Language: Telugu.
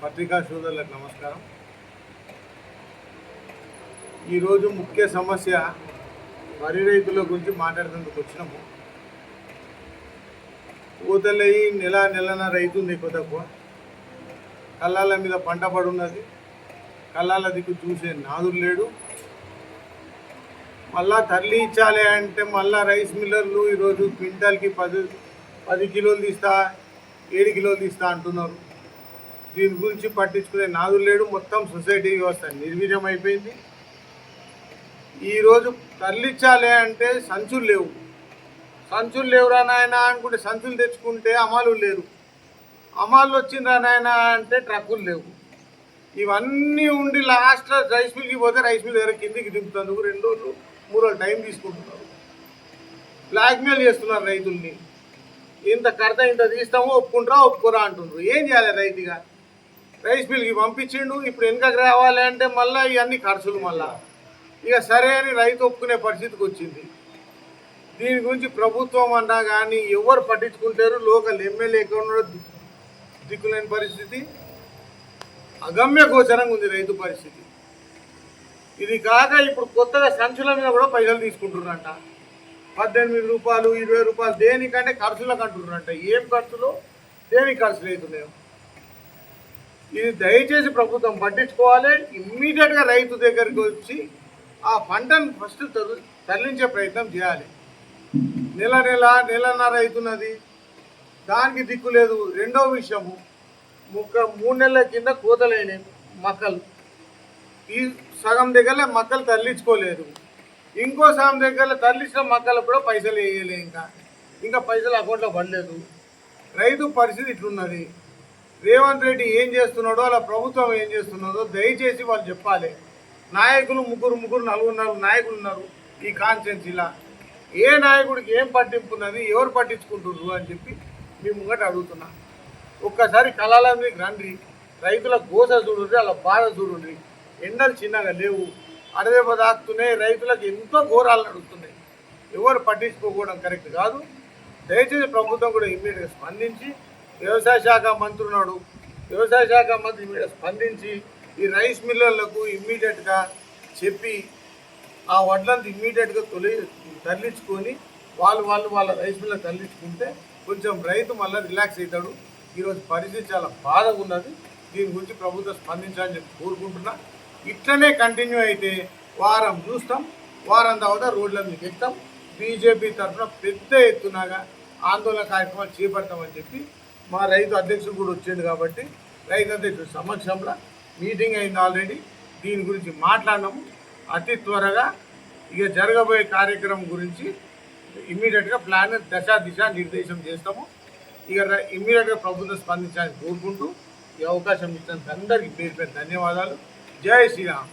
పత్రికా సోదరులకు నమస్కారం. ఈరోజు ముఖ్య సమస్య వరి రైతుల గురించి మాట్లాడేందుకు వచ్చినాము. ఊతలయ్యి నెలన రైతుంది ఎక్కువ తక్కువ. కళ్ళాల మీద పంట పడున్నది. కళ్ళాల దిక్కు చూసే నాదులు లేడు. మళ్ళా తరలి ఇచ్చాలి అంటే మళ్ళా రైస్ మిల్లర్లు ఈరోజు క్వింటాల్కి 10 కిలోలు తీస్తా, 7 కిలోలు తీస్తా అంటున్నారు. దీని గురించి పట్టించుకునే నాదులు లేడు. మొత్తం సొసైటీ వ్యవస్థ నిర్వీర్యం అయిపోయింది. ఈరోజు తరలించాలి అంటే సంచులు లేవురా నాయన అనుకుంటే సంచులు తెచ్చుకుంటే అమాలు లేరు. అమాలు వచ్చిండ్రా నాయన అంటే ట్రక్కులు లేవు. ఇవన్నీ ఉండి లాస్ట్లో రైస్ మిల్కి పోతే రైస్ మిల్ దగ్గర కిందికి దింపుతందుకు 2 రోజులు 3 రోజులు టైం తీసుకుంటున్నారు. బ్లాక్మెయిల్ చేస్తున్నారు రైతుల్ని. ఇంత కడత ఇంత తీస్తామో ఒప్పుకోరా అంటున్నారు. ఏం చేయాలి రైతుగా? రైస్ మిల్కి పంపించిండు. ఇప్పుడు వెనకకి రావాలి అంటే మళ్ళీ ఇవన్నీ ఖర్చులు. మళ్ళా ఇక సరే అని రైతు ఒప్పుకునే పరిస్థితికి వచ్చింది. దీని గురించి ప్రభుత్వం అన్నా కానీ ఎవరు పట్టించుకుంటారు? లోకల్ ఎమ్మెల్యే ఎక్కడ దిక్కులేని పరిస్థితి. అగమ్య గోచరంగా ఉంది రైతు పరిస్థితి. ఇది కాక ఇప్పుడు కొత్తగా సంచుల మీద కూడా పైసలు తీసుకుంటున్నారంట. 18 రూపాయలు 20 రూపాయలు దేనికంటే ఖర్చులకు అంటున్నారంట. ఏం ఖర్చులు, దేనికి ఖర్చులు అవుతున్నాయో ఇది దయచేసి ప్రభుత్వం పట్టించుకోవాలి. ఇమ్మీడియట్గా రైతు దగ్గరికి వచ్చి ఆ పంటను ఫస్ట్ తరలించే ప్రయత్నం చేయాలి. నెలన్నర అవుతున్నది, దానికి దిక్కు లేదు. రెండో విషయము, 3 నెలల కింద కోతలైనవి మక్కలు. ఈ సగం దగ్గర మక్కలు తరలించుకోలేదు. ఇంకో సగం దగ్గర తరలించిన మక్కలకు కూడా పైసలు వేయలే. ఇంకా పైసలు అకౌంట్లో పడలేదు. రైతు పరిస్థితి ఇట్లున్నది. రేవంత్ రెడ్డి ఏం చేస్తున్నాడో, అలా ప్రభుత్వం ఏం చేస్తున్నదో దయచేసి వాళ్ళు చెప్పాలి. నాయకులు ముగ్గురు నలుగురు నాయకులు ఉన్నారు ఈ కాన్స్టిట్యున్సీలా. ఏ నాయకుడికి ఏం పట్టింపు ఉన్నది, ఎవరు పట్టించుకుంటున్నారు అని చెప్పి మీ ముంగట అడుగుతున్నా. ఒక్కసారి కళాల మీకు రండి, రైతుల గోస చూడండి, అలా బాధ చూడండి. ఎండలు చిన్నగా లేవు, అడవి పదార్థున్నాయి. రైతులకు ఎంతో ఘోరాలు నడుస్తున్నాయి. ఎవరు పట్టించుకోకపోవడం కరెక్ట్ కాదు. దయచేసి ప్రభుత్వం కూడా ఇమ్మీడియట్గా స్పందించి, వ్యవసాయ శాఖ మంత్రి ఉన్నాడు, వ్యవసాయ శాఖ మంత్రి ఇమ్మీడియట్గా స్పందించి ఈ రైస్ మిల్లర్లకు ఇమ్మీడియట్గా చెప్పి ఆ వడ్లంతా ఇమ్మీడియట్గా తరలించుకొని వాళ్ళ రైస్ మిల్లర్ తరలించుకుంటే కొంచెం రైతు మళ్ళీ రిలాక్స్ అవుతాడు. ఈరోజు పరిస్థితి చాలా బాధగా ఉన్నది. దీని గురించి ప్రభుత్వం స్పందించాలని చెప్పి కోరుకుంటున్నా. ఇట్లనే కంటిన్యూ అయితే వారం చూస్తాం, వారం తర్వాత రోడ్ల మీద ఎక్కుతాం. బీజేపీ తరఫున పెద్ద ఎత్తునగా ఆందోళన కార్యక్రమాలు చేపడతామని చెప్పి మా రైతు అధ్యక్షుడు కూడా వచ్చిండు. కాబట్టి రైతు అధ్యక్షుడు సమక్షంలో మీటింగ్ అయింది ఆల్రెడీ. దీని గురించి మాట్లాడినాము. అతి త్వరగా ఇక జరగబోయే కార్యక్రమం గురించి ఇమ్మీడియట్గా ప్లాన్ దిశ నిర్దేశం చేస్తాము. ఇక ఇమ్మీడియట్గా ప్రభుత్వం స్పందించాలని కోరుకుంటూ ఈ అవకాశం ఇచ్చినందుకు అందరికీ పేరు ధన్యవాదాలు. జై శ్రీరామ్.